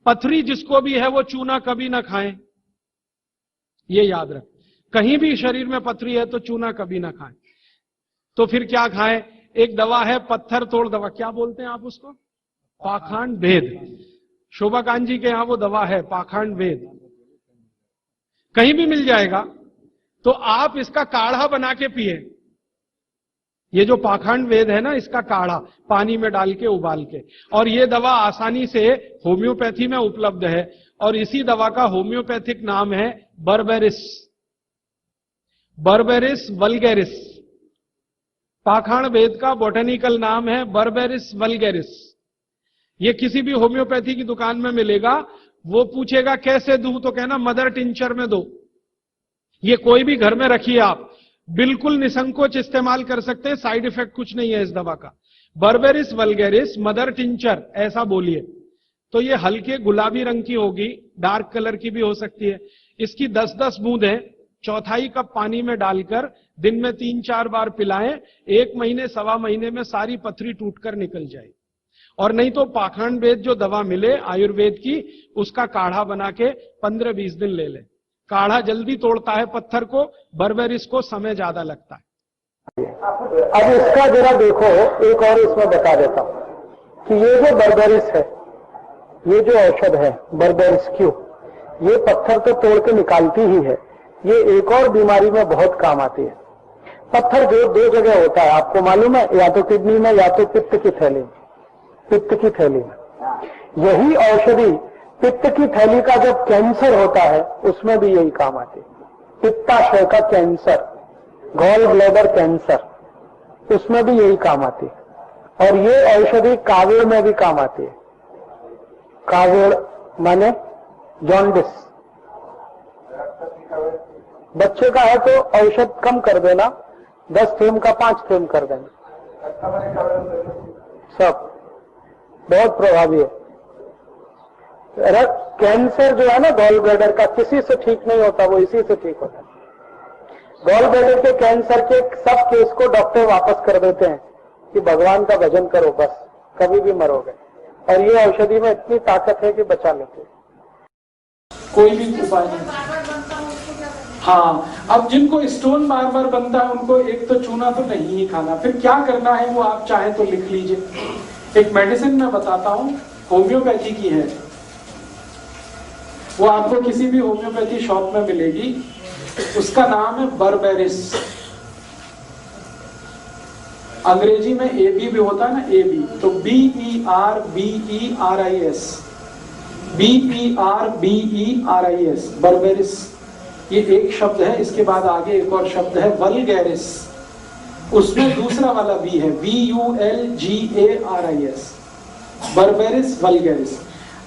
पथरी जिसको भी है वो चूना कभी ना खाएं, ये याद रख। कहीं भी शरीर में पथरी है तो चूना कभी ना खाएं। तो फिर क्या खाएं? एक दवा है पत्थर तोड़ दवा, क्या बोलते हैं आप उसको? पाखंड भेद। शोभाकांत जी के यहां वो दवा है पाखंड भेद, कहीं भी मिल जाएगा। तो आप इसका काढ़ा बना के पिए। ये जो पाखंड वेद है ना, इसका काढ़ा पानी में डाल के उबाल के, और ये दवा आसानी से होम्योपैथी में उपलब्ध है। और इसी दवा का होम्योपैथिक नाम है बर्बेरिस, बर्बेरिस वल्गैरिस। पाखंड वेद का बोटेनिकल नाम है बर्बेरिस वल्गैरिस। ये किसी भी होम्योपैथी की दुकान में मिलेगा। वो पूछेगा कैसे दूं, तो कहना मदर टिंचर में दो। ये कोई भी घर में रखिए आप, बिल्कुल निसंकोच इस्तेमाल कर सकते हैं, साइड इफेक्ट कुछ नहीं है इस दवा का। बर्बेरिस वल्गैरिस मदर टिंचर ऐसा बोलिए। तो ये हल्के गुलाबी रंग की होगी, डार्क कलर की भी हो सकती है। इसकी 10-10 बूंदें चौथाई कप पानी में डालकर दिन में 3-4 बार पिलाएं। 1 महीने 1.25 महीने में सारी पथरी टूटकर निकल जाएगी। और नहीं तो पाखंड वेद जो दवा मिले आयुर्वेद की, उसका काढ़ा बना के 15-20 दिन ले ले। काढ़ा जल्दी तोड़ता है पत्थर को, बर्बेरिस को समय ज्यादा लगता है। अब इसका जरा देखो, एक और इसमें बता देता हूं कि ये जो बर्बेरिस है, ये जो औषध है बर्बेरिस क्यों, ये पत्थर तो तोड़ के निकालती ही है, ये एक और बीमारी में बहुत काम आती है। पत्थर जो 2 जगह होता है आपको मालूम है, या तो किडनी में या तो पित्त की थैली में। पित्त की थैली में यही औषधि पित्त की थैली का जब कैंसर होता है उसमें भी यही काम आती है। पित्ताशय का कैंसर, गॉल ब्लैडर कैंसर, उसमें भी यही काम आती है। और ये औषधि कावीड़ में भी काम आती है। कावीड़ माने जॉन्डिस, बच्चे का है तो औषध कम कर देना, 10 थेम का 5 थेम कर देना, सब बहुत प्रभावी है। कैंसर जो है ना गॉल ब्लैडर का, किसी से ठीक नहीं होता, वो इसी से ठीक होता है। गॉल ब्लैडर के कैंसर के सब केस को डॉक्टर वापस कर देते हैं कि भगवान का भजन करो, बस कभी भी मरोगे। और ये औषधि में इतनी ताकत है कि बचा लेते हैं। कोई भी उपाय नहीं। हाँ, अब जिनको स्टोन बार बार बनता है उनको एक तो चूना तो नहीं ही खाना। फिर क्या करना है वो आप चाहें तो लिख लीजिए। एक मेडिसिन मैं बताता हूं, होम्योपैथी की है, वो आपको किसी भी होम्योपैथी शॉप में मिलेगी। उसका नाम है बर्बेरिस। अंग्रेजी में AB भी होता है ना, AB, तो BERBERIS, बर्बेरिस। ये एक शब्द है। इसके बाद आगे एक और शब्द है वल्गैरिस, उसमें दूसरा वाला V है, VULGARIS, बर्बेरिस वल्गैरिस।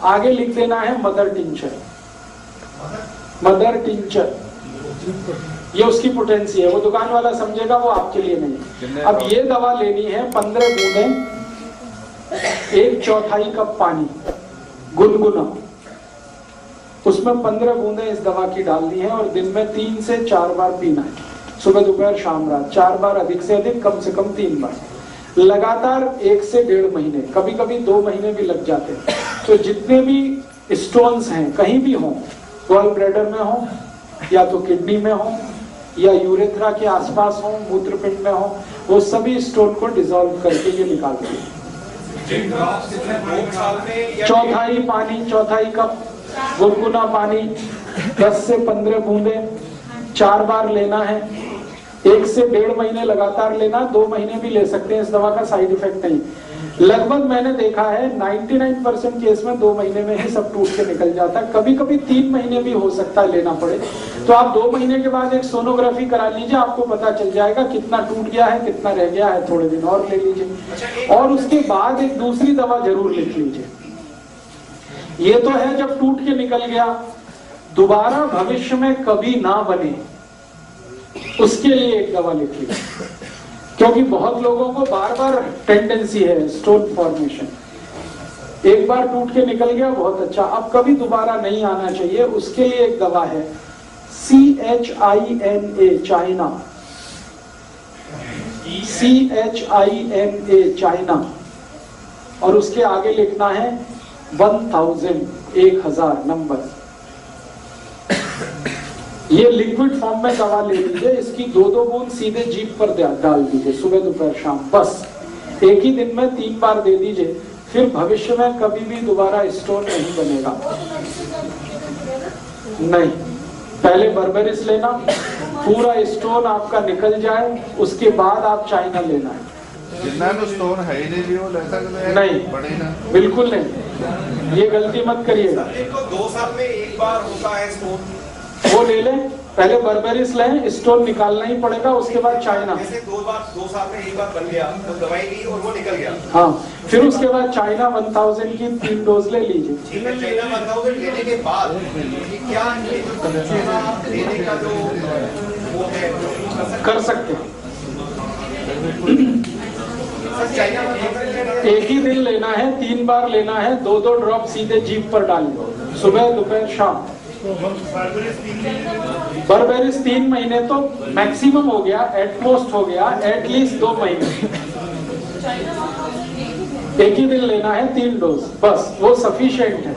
आगे लिख देना है मदर टिंचर, मदर टिंचर। ये उसकी पोटेंसी है, वो दुकान वाला समझेगा, वो आपके लिए नहीं। अब ये दवा लेनी है 15 बूंदें, 1/4 कप पानी गुनगुना, उसमें 15 बूंदें इस दवा की डालनी है और दिन में 3 से 4 बार पीना है, सुबह दोपहर शाम रात 4 बार, अधिक से अधिक, कम से कम 3 बार, लगातार 1 से 1.5 महीने, कभी कभी 2 महीने भी लग जाते हैं। तो जितने भी स्टोन्स हैं कहीं भी हों, गॉल ब्लैडर में हो या तो किडनी में हो या यूरेथ्रा के आसपास हो, मूत्रपिंड में हो, वो सभी स्टोन को डिसॉल्व करके ये निकालते हैं। 1/4 पानी, 1/4 कप गुनगुना पानी, 10 से 15 बूंदे, 4 बार लेना है, 1 से 1.5 महीने लगातार लेना, 2 महीने भी ले सकते हैं। इस दवा का साइड इफेक्ट नहीं। लगभग मैंने देखा है 99% केस में 2 महीने में ही सब टूट के निकल जाता है। कभी कभी 3 महीने भी हो सकता है लेना पड़े। तो आप 2 महीने के बाद एक सोनोग्राफी करा लीजिए, आपको पता चल जाएगा कितना टूट गया है, कितना रह गया है। थोड़े दिन और ले लीजिए और उसके बाद एक दूसरी दवा जरूर लिख लीजिए। ये तो है जब टूट के निकल गया, दोबारा भविष्य में कभी ना बने, उसके लिए एक दवा लिख लीजिए। क्योंकि बहुत लोगों को बार बार टेंडेंसी है स्टोन फॉर्मेशन, एक बार टूट के निकल गया बहुत अच्छा, अब कभी दोबारा नहीं आना चाहिए। उसके लिए एक दवा है CHINA, चाइना, CHINA, और उसके आगे लिखना है 1000 नंबर। ये लिक्विड फॉर्म में दवा ले लीजिए, इसकी 2-2 बूंद सीधे जीभ पर डाल दीजिए, सुबह दोपहर शाम, बस एक ही दिन में 3 बार दे दीजिए। फिर भविष्य में कभी भी दोबारा स्टोन नहीं बनेगा। नहीं, पहले बर्बेरिस लेना, पूरा स्टोन आपका निकल जाए, उसके बाद आप चाइना लेना है। जितना तो स्टोन है ही नहीं, वो ले सकते हैं? नहीं, बढ़ेगा बिल्कुल नहीं, ये गलती मत करिएगा। 2 साल में एक बार होता है स्टोन, वो ले लें, पहले बर्बेरिस लें, स्टोन निकालना ही पड़ेगा, उसके बाद चाइना। जैसे 2 साल में एक बार बन गया तो दवाई ली और वो निकल गया। हाँ, फिर उसके बाद चाइना 1000 की 3 डोज ले लीजिए। ठीक है, चाइना 1000 लेने के बाद क्या ये जो लेने का जो वो है कर सकते हैं। चाइना 1000 एक ही दिन लेना है, 3 बार लेना है, 2-2 ड्रॉप सीधे जीभ पर डालिए, सुबह दोपहर शाम। बर्बेरिस 3 महीने तो मैक्सिमम हो गया, एटमोस्ट हो गया, एटलीस्ट 2 महीने। एक ही दिन लेना है, 3 डोज, बस वो सफिशिएंट है।